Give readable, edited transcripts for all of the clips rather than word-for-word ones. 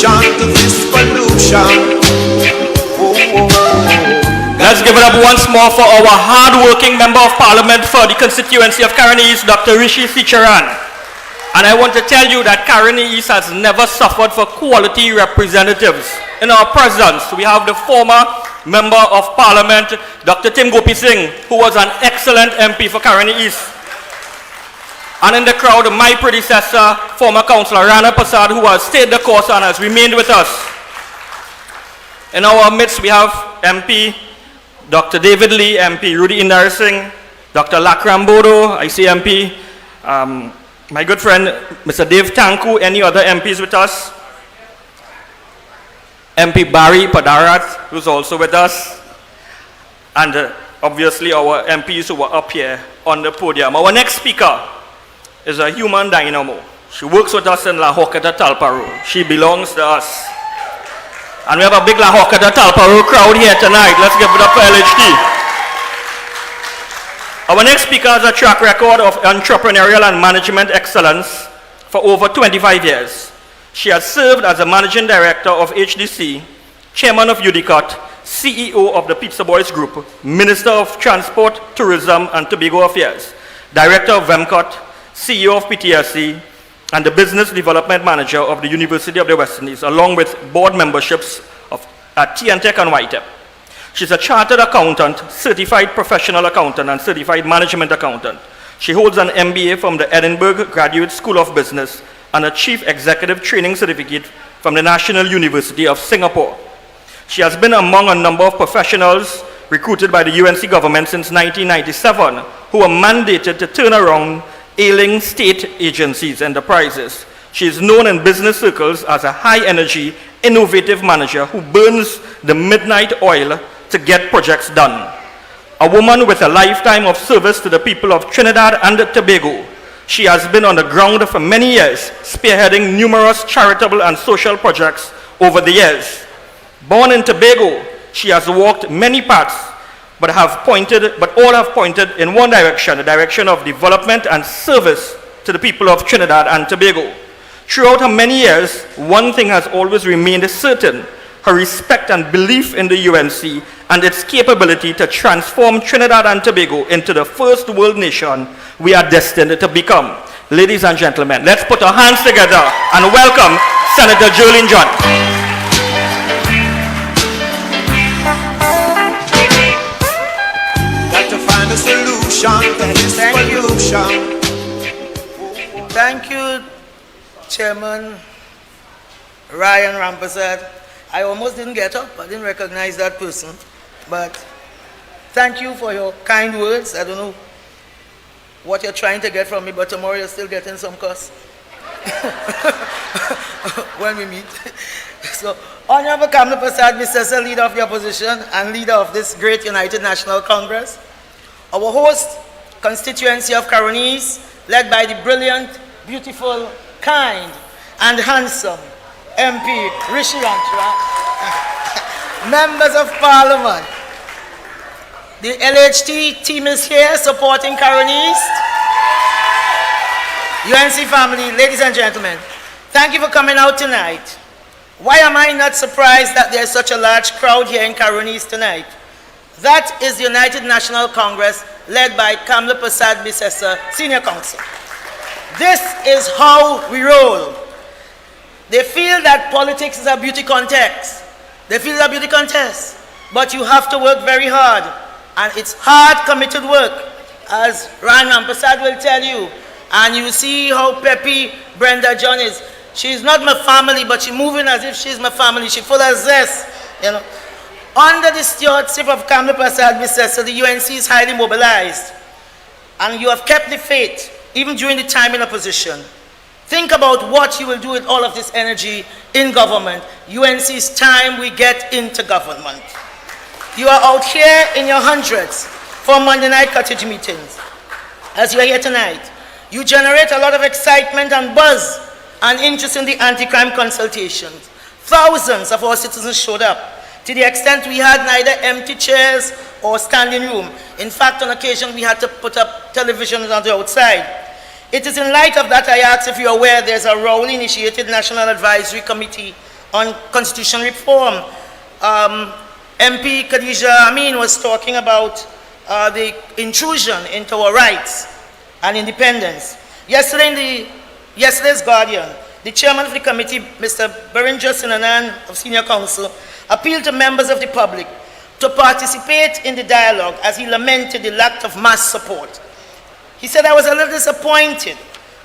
solution to this pollution. Let's give it up once more for our hard-working Member of Parliament for the constituency of Caroni East, Dr. Rishi Sicharan. And I want to tell you that Caroni East has never suffered for quality representatives. In our presence, we have the former Member of Parliament, Dr. Tim Gopi Singh, who was an excellent MP for Caroni East. And in the crowd, my predecessor, former Councillor Rana Prasad, who has stayed the course and has remained with us. In our midst, we have MP Dr. David Lee, MP Rudy Indar Singh, Dr. Lakram Bodo, ICMP, my good friend Mr. Dave Tanku, any other MPs with us? MP Barry Padarat, who's also with us, and obviously our MPs who were up here on the podium. Our next speaker is a human dynamo. She works with us in La Hokata Talparu. She belongs to us. And we have a big La Hokata Talparu crowd here tonight. Let's give it up for LHD. Our next speaker has a track record of entrepreneurial and management excellence for over 25 years. She has served as a managing director of HDC, chairman of UDCOT, CEO of the Pizza Boys Group, Minister of Transport, Tourism and Tobago Affairs, director of VEMCOT, CEO of PTSC, and the Business Development Manager of the University of the West Indies, along with board memberships at TNTech and YTEP. She's a chartered accountant, certified professional accountant, and certified management accountant. She holds an MBA from the Edinburgh Graduate School of Business and a Chief Executive Training Certificate from the National University of Singapore. She has been among a number of professionals recruited by the UNC government since 1997 who were mandated to turn around ailing state agencies' enterprises. She is known in business circles as a high-energy, innovative manager who burns the midnight oil to get projects done. A woman with a lifetime of service to the people of Trinidad and Tobago. She has been on the ground for many years, spearheading numerous charitable and social projects over the years. Born in Tobago, she has walked many paths, but all have pointed in one direction, the direction of development and service to the people of Trinidad and Tobago. Throughout her many years, one thing has always remained certain: her respect and belief in the UNC and its capability to transform Trinidad and Tobago into the first world nation we are destined to become. Ladies and gentlemen, let's put our hands together and welcome Senator Jearlean John. Thank you, Chairman Ryan Rampersad. I almost didn't get up. I didn't recognize that person. But thank you for your kind words. I don't know what you're trying to get from me, but tomorrow you're still getting some cuss when we meet. So, Honorable Kamla Prasad, Mr. Leader of the Opposition and Leader of this great United National Congress, our host constituency of Caroni East, led by the brilliant, beautiful, kind, and handsome MP Rishi Ranchra, members of Parliament, the LHT team is here supporting Caroni East, UNC family, ladies and gentlemen, thank you for coming out tonight. Why am I not surprised that there's such a large crowd here in Caroni East tonight? That is the United National Congress led by Kamla Prasad Bisesa, Senior Counsel. This is how we roll. They feel that politics is a beauty contest. They feel it's a beauty contest. But you have to work very hard. And it's hard, committed work, as Ryan Prasad will tell you. And you see how peppy Brenda John is. She's not my family, but she's moving as if she's my family. She's full of zest, you know. Under the stewardship of Kamla Prasad Bisesa, the UNC is highly mobilized. And you have kept the faith, even during the time in opposition. Think about what you will do with all of this energy in government. UNC's time we get into government. You are out here in your hundreds for Monday night cottage meetings. As you are here tonight, you generate a lot of excitement and buzz and interest in the anti-crime consultations. Thousands of our citizens showed up, to the extent we had neither empty chairs or standing room. In fact, on occasion, we had to put up televisions on the outside. It is in light of that I ask if you're aware there's a Rowley-initiated National Advisory Committee on constitutional reform. MP Khadija Amin was talking about the intrusion into our rights and independence. Yesterday in yesterday's Guardian, the chairman of the committee, Mr. Beringer Sinanan of Senior Counsel, appealed to members of the public to participate in the dialogue as he lamented the lack of mass support. He said, I was a little disappointed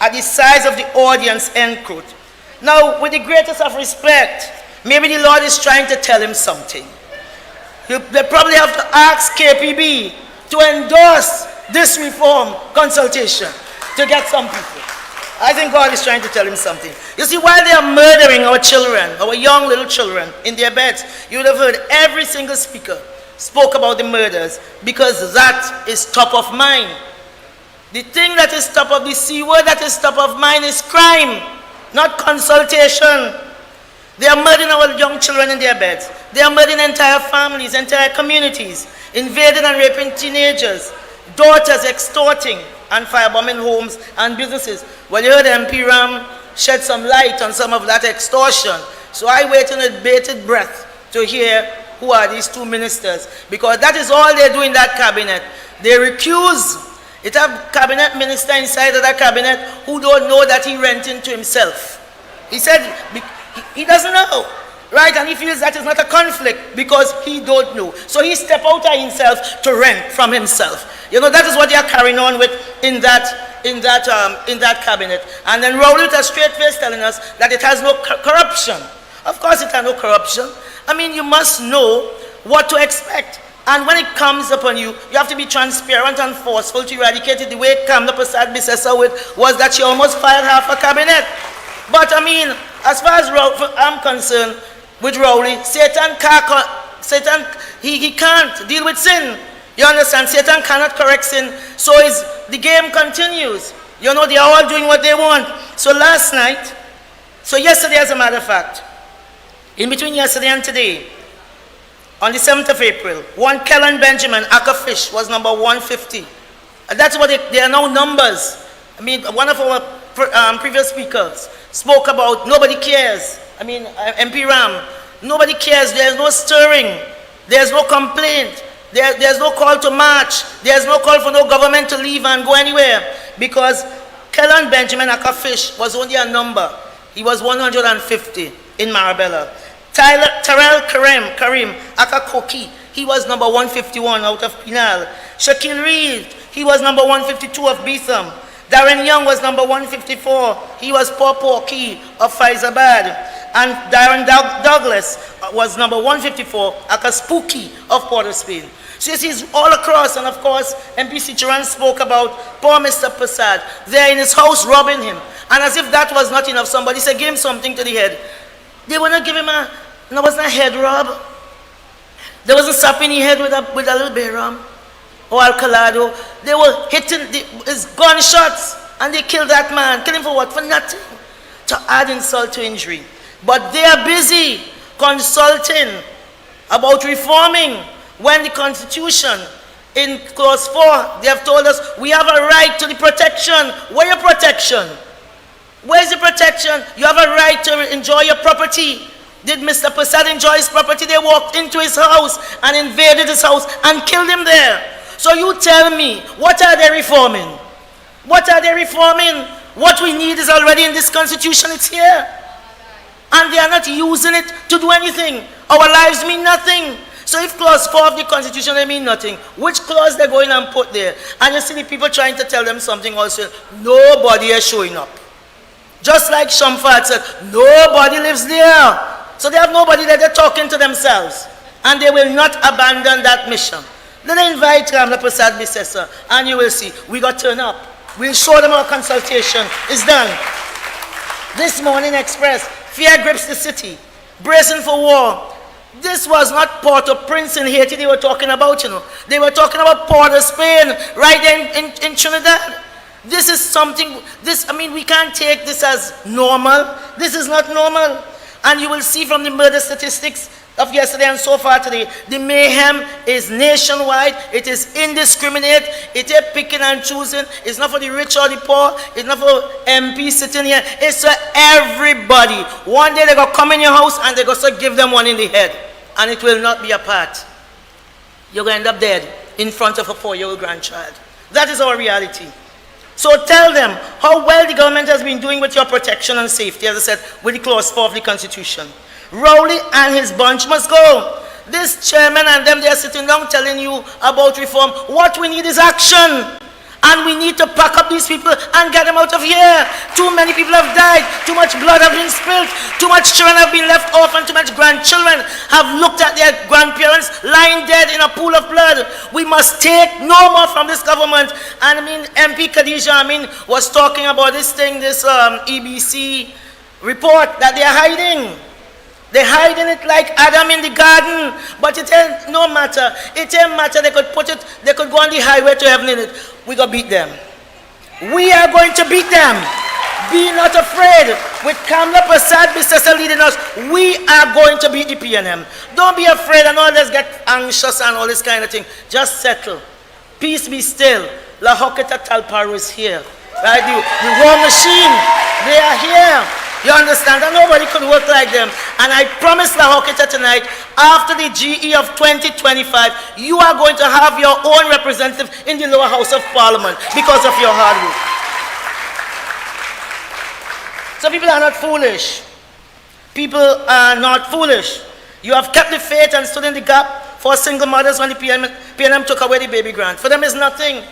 at the size of the audience, end quote. Now, with the greatest of respect, maybe the Lord is trying to tell him something. They probably have to ask KPB to endorse this reform consultation to get some people. I think God is trying to tell him something. You see, while they are murdering our children, our young little children in their beds, you would have heard every single speaker spoke about the murders because that is top of mind. The thing that is top of the C word that is top of mind is crime, not consultation. They are murdering our young children in their beds. They are murdering entire families, entire communities, invading and raping teenagers, daughters extorting and firebombing homes and businesses. Well, you heard MP Ram shed some light on some of that extortion. So I wait with bated breath to hear who are these two ministers, because that is all they do in that cabinet. They recuse. It have cabinet minister inside of that cabinet who don't know that he renting to himself. He said he doesn't know, right? And he feels that is not a conflict because he don't know. So he step out of himself to rent from himself. You know, that is what they are carrying on with in that cabinet. And then Rowley with a straight face telling us that it has no corruption. Of course it has no corruption. I mean, you must know what to expect. And when it comes upon you, you have to be transparent and forceful to eradicate it. The way Kamla Prasad Bisesa was that she almost fired half a cabinet. But I mean, as far as I'm concerned, with Rowley, Satan he can't deal with sin. You understand? Satan cannot correct sin. So the game continues. You know, they are all doing what they want. So yesterday as a matter of fact, in between yesterday and today, on the 7th of April, one Kellen Benjamin, Aka Fish, was number 150. And that's what they are now numbers. I mean, one of our previous speakers spoke about nobody cares. I mean, MP Ram, nobody cares. There's no stirring. There's no complaint. There's no call to march. There's no call for no government to leave and go anywhere. Because Kellen Benjamin Aka Fish was only a number. He was 150 in Marabella. Terrell Karim Aka Koki, he was number 151 out of Pinal. Shaquille Reed, he was number 152 of Beetham. Darren Young was number 154. He was Porky of Faizabad. And Darren Douglas was number 154, Aka Spooky of Port of Spain. So he's all across, and of course, MPC Chiran spoke about poor Mr. Prasad. They're in his house robbing him. And as if that was not enough, somebody said, give him something to the head. They want to give him no, wasn't a head rub. There wasn't sapping his head with a little bayram or alcalado. They were hitting his gunshots and they killed that man. Kill him for what? For nothing. To add insult to injury. But they are busy consulting about reforming when the Constitution in clause 4, they have told us we have a right to the protection. Where your protection? Where's the protection? You have a right to enjoy your property. Did Mr. Prasad enjoy his property? They walked into his house and invaded his house and killed him there. So you tell me, what are they reforming? What are they reforming? What we need is already in this Constitution, it's here. And they are not using it to do anything. Our lives mean nothing. So if clause 4 of the Constitution, they mean nothing, which clause they're going and put there? And you see the people trying to tell them something also, nobody is showing up. Just like Shamfat said, nobody lives there. So they have nobody there, they're talking to themselves. And they will not abandon that mission. Then they invite Kamla Prasad Bisesa, and you will see, we got to turn up. We'll show them our consultation is done. This Morning Express, fear grips the city, bracing for war. This was not Port-au-Prince in Haiti they were talking about, you know. They were talking about Port of Spain, right there in Trinidad. This is something, we can't take this as normal. This is not normal. And you will see from the murder statistics of yesterday and so far today, the mayhem is nationwide. It is indiscriminate. It is picking and choosing. It's not for the rich or the poor. It's not for MP sitting here. It's for everybody. One day they're going to come in your house and they're going to give them one in the head. And it will not be a part. You're going to end up dead in front of a 4-year-old grandchild. That is our reality. So tell them how well the government has been doing with your protection and safety, as I said, with the clause 4 of the Constitution. Rowley and his bunch must go. This chairman and them, they are sitting down telling you about reform. What we need is action. And we need to pack up these people and get them out of here. Too many people have died. Too much blood has been spilled. Too much children have been left orphaned. Too much grandchildren have looked at their grandparents lying dead in a pool of blood. We must take no more from this government. And MP Khadija, was talking about this thing, this EBC report that they are hiding. They're hiding it like Adam in the garden, but it ain't no matter. It ain't matter. They could put it, they could go on the highway to heaven in it. We gonna beat them. We are going to beat them. Be not afraid. With Kamla Prasad Bissessa leading us, we are going to beat the PNM. Don't be afraid and all this get anxious and all this kind of thing. Just settle. Peace be still. La Hoketa Talparu is here. Right? The war machine, they are here. You understand? And nobody could work like them. And I promise La Hoketa tonight, after the GE of 2025, you are going to have your own representative in the lower house of parliament because of your hard work. So people are not foolish. People are not foolish. You have kept the faith and stood in the gap for single mothers when the PNM took away the baby grant. For them is nothing.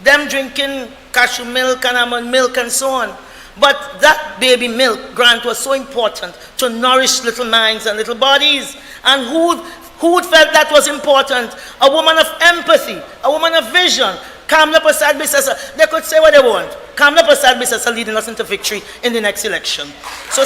Them drinking cashew milk and almond milk and so on. But that baby milk grant was so important to nourish little minds and little bodies. And who felt that was important? A woman of empathy, a woman of vision. Kamla Prasad Bissessa, they could say what they want. Kamla Prasad Bissessa leading us into victory in the next election. So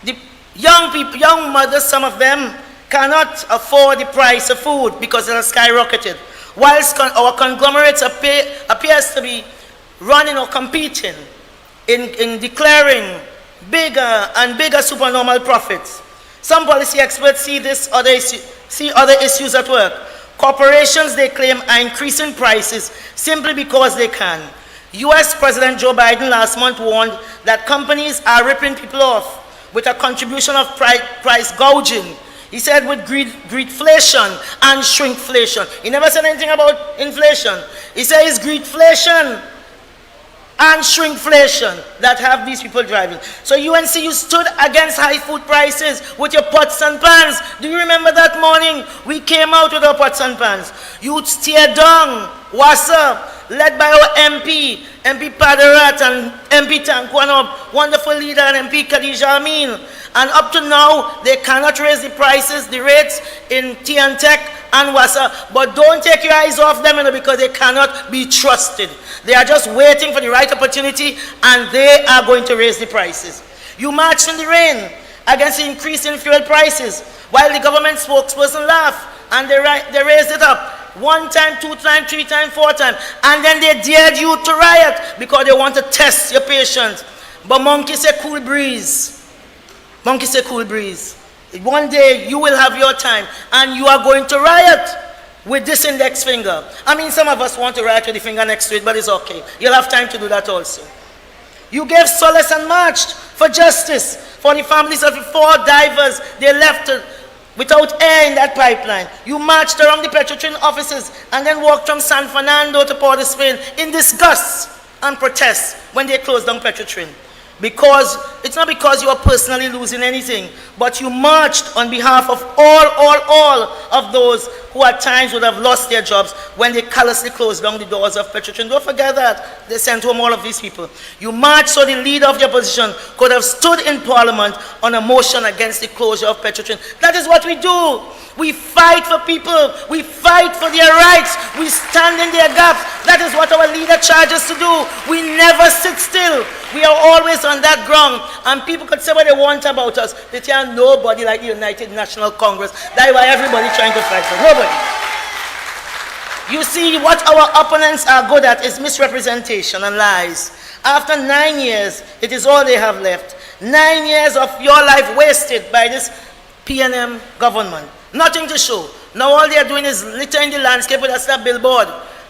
the young people, young mothers, some of them cannot afford the price of food because it has skyrocketed. Whilst our conglomerates appears to be running or competing in declaring bigger and bigger supernormal profits, some policy experts see other issues at work. Corporations, they claim, are increasing prices simply because they can. US President Joe Biden last month warned that companies are ripping people off with a contribution of price gouging. He said with greedflation and shrinkflation. He never said anything about inflation. He said it's greedflation and shrinkflation that have these people driving. So UNC, you stood against high food prices with your pots and pans. Do you remember that morning? We came out with our pots and pans. You tear down WASA, led by our MP Padarat and MP Tankwanab, wonderful leader, and MP Khadija Amin. And up to now, they cannot raise the prices, the rates in Tech and WASA. But don't take your eyes off them, because they cannot be trusted. They are just waiting for the right opportunity, and they are going to raise the prices. You marched in the rain against the increase in fuel prices, while the government spokesperson laughed, and they raised it up. 1 time, 2 times, 3 times, 4 times. And then they dared you to riot because they want to test your patience. But monkey say cool breeze. Monkey say cool breeze. One day you will have your time and you are going to riot with this index finger. Some of us want to riot with the finger next to it, but it's okay. You'll have time to do that also. You gave solace and marched for justice for the families of the 4 divers they left without air in that pipeline. You marched around the Petrotrin offices and then walked from San Fernando to Port of Spain in disgust and protest when they closed down Petrotrin. Because it's not because you are personally losing anything, but you marched on behalf of all of those who at times would have lost their jobs when they callously closed down the doors of Petrotrin. Don't forget that. They sent home all of these people. You marched so the leader of the opposition could have stood in Parliament on a motion against the closure of Petrotrin. That is what we do. We fight for people. We fight for their rights. We stand in their gap. That is what our leader charges to do. We never sit still. We are always on that ground. And people could say what they want about us. They tell nobody like the United National Congress. That's why everybody trying to fight for nobody. You see, what our opponents are good at is misrepresentation and lies. After 9 years, it is all they have left. 9 years of your life wasted by this PNM government. Nothing to show. Now all they are doing is littering the landscape with a billboard.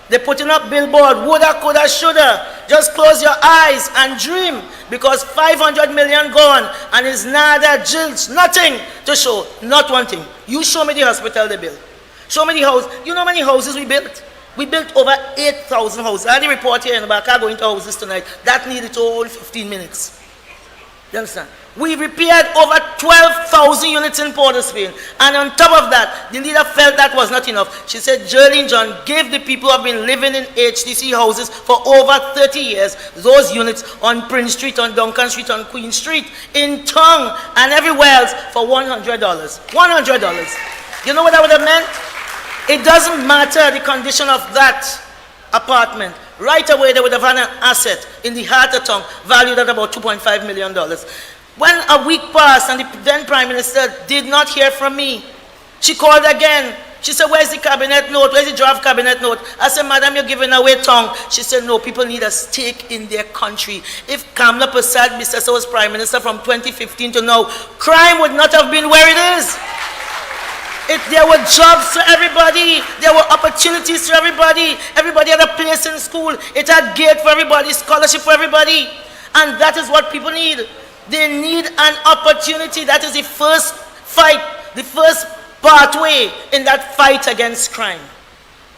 They're putting up billboard, woulda, coulda, shoulda. Just close your eyes and dream, because 500 million gone and is nada, jilts, nothing to show, not one thing. You show me the hospital they built. Show me the house. You know how many houses we built? We built over 8,000 houses. I had the report here in the back. I go into houses tonight. That needed to hold 15 minutes. You understand? We repaired over 12,000 units in Port of Spain. And on top of that, the leader felt that was not enough. She said, Jearlean John, give the people who have been living in HDC houses for over 30 years, those units on Prince Street, on Duncan Street, on Queen Street, in Tongue, and everywhere else for $100. $100. You know what that would have meant? It doesn't matter the condition of that apartment. Right away, they would have had an asset in the heart of Tongue valued at about $2.5 million. When a week passed and the then Prime Minister did not hear from me, she called again. She said, where's the cabinet note? Where's the draft cabinet note? I said, madam, you're giving away Tongue. She said, no, people need a stake in their country. If Kamla Prasad Bisesa was Prime Minister from 2015 to now, crime would not have been where it is. There were jobs for everybody. There were opportunities for everybody. Everybody had a place in school. It had gate for everybody, scholarship for everybody. And that is what people need. They need an opportunity. That is the first fight, the first pathway in that fight against crime.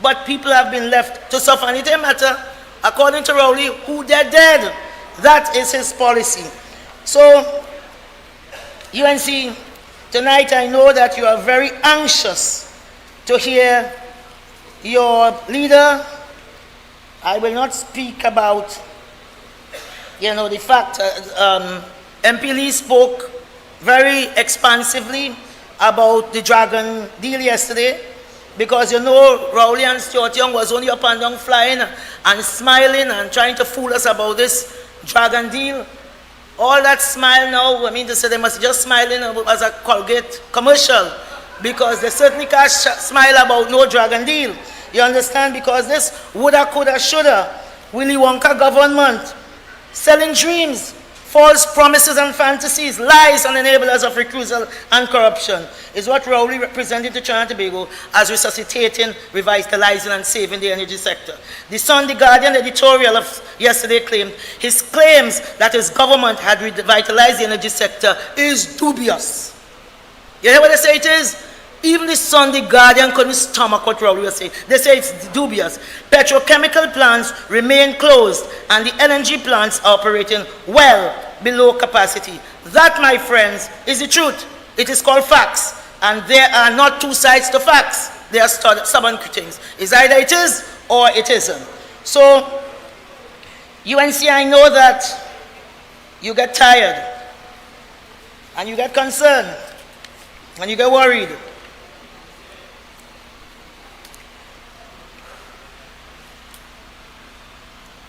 But people have been left to suffer. And it doesn't matter, according to Rowley, who they're dead. That is his policy. So, UNC, tonight I know that you are very anxious to hear your leader. I will not speak about, the fact MP Lee spoke very expansively about the Dragon deal yesterday, because Rowley and Stuart Young was only up and down flying and smiling and trying to fool us about this Dragon deal. All that smile now, to say they must just smiling as a Colgate commercial, because they certainly can't smile about no Dragon deal. You understand? Because this woulda, coulda, shoulda, Willy Wonka government, selling dreams, false promises and fantasies, lies and enablers of recusal and corruption is what Rowley represented to Trinidad and Tobago as resuscitating, revitalizing and saving the energy sector. The Sun, the Guardian editorial of yesterday claimed his claims that his government had revitalized the energy sector is dubious. You hear what they say it is? Even the Sun, the Guardian couldn't stomach what Rowley was saying. They say it's dubious. Petrochemical plants remain closed and the LNG plants are operating well below capacity. That, my friends, is the truth. It is called facts. And there are not two sides to facts. There are stubborn things. It's either it is or it isn't. So, UNC, I know that you get tired and you get concerned and you get worried.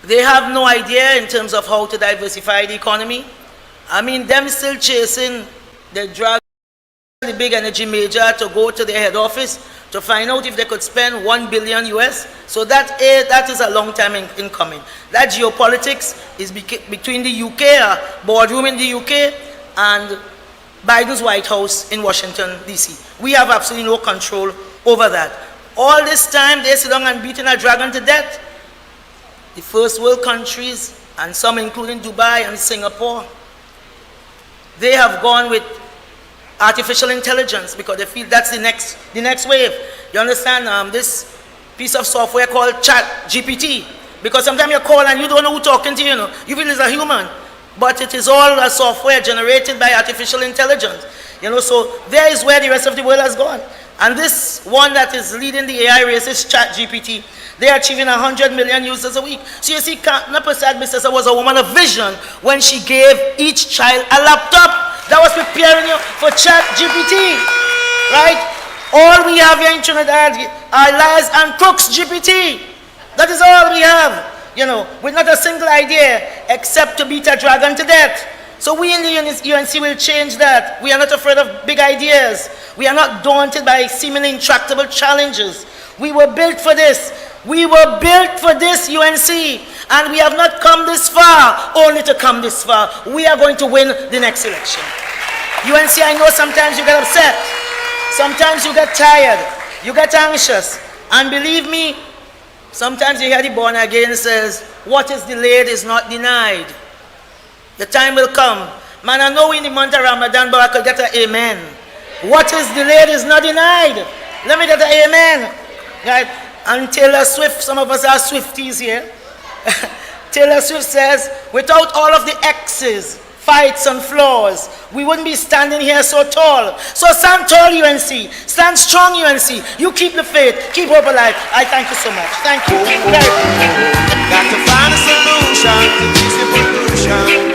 They have no idea in terms of how to diversify the economy. Them still chasing the drug, the big energy major to go to their head office to find out if they could spend $1 billion US. So that is a long time in coming. That geopolitics is between the UK, boardroom in the UK, and Biden's White House in Washington, DC. We have absolutely no control over that. All this time, they sit down and beating a dragon to death. The first world countries, and some including Dubai and Singapore, they have gone with artificial intelligence because they feel that's the next wave. You understand? This piece of software called Chat GPT, because sometimes you call and you don't know who's talking to you. You feel it's a human, but it is all a software generated by artificial intelligence. So there is where the rest of the world has gone. And this one that is leading the AI race is Chat GPT. They are achieving 100 million users a week. So you see, Kamla Prasad Bisesa was a woman of vision when she gave each child a laptop that was preparing you for Chat GPT, right? All we have here in Trinidad are liars and crooks GPT. That is all we have, with not a single idea except to beat a dragon to death. So we in the UNC will change that. We are not afraid of big ideas. We are not daunted by seemingly intractable challenges. We were built for this. We were built for this, UNC. And we have not come this far only to come this far. We are going to win the next election. UNC, I know sometimes you get upset. Sometimes you get tired. You get anxious. And believe me, sometimes you hear the born again says, what is delayed is not denied. The time will come. Man, I know in the month of Ramadan, but I could get an amen. What is delayed is not denied. Let me get an amen. Right? And Taylor Swift, some of us are Swifties here. Taylor Swift says, without all of the X's, fights and flaws, we wouldn't be standing here so tall. So stand tall, UNC. Stand strong, UNC. You keep the faith. Keep hope alive. I thank you so much. Thank you. Got to find a solution to this evolution.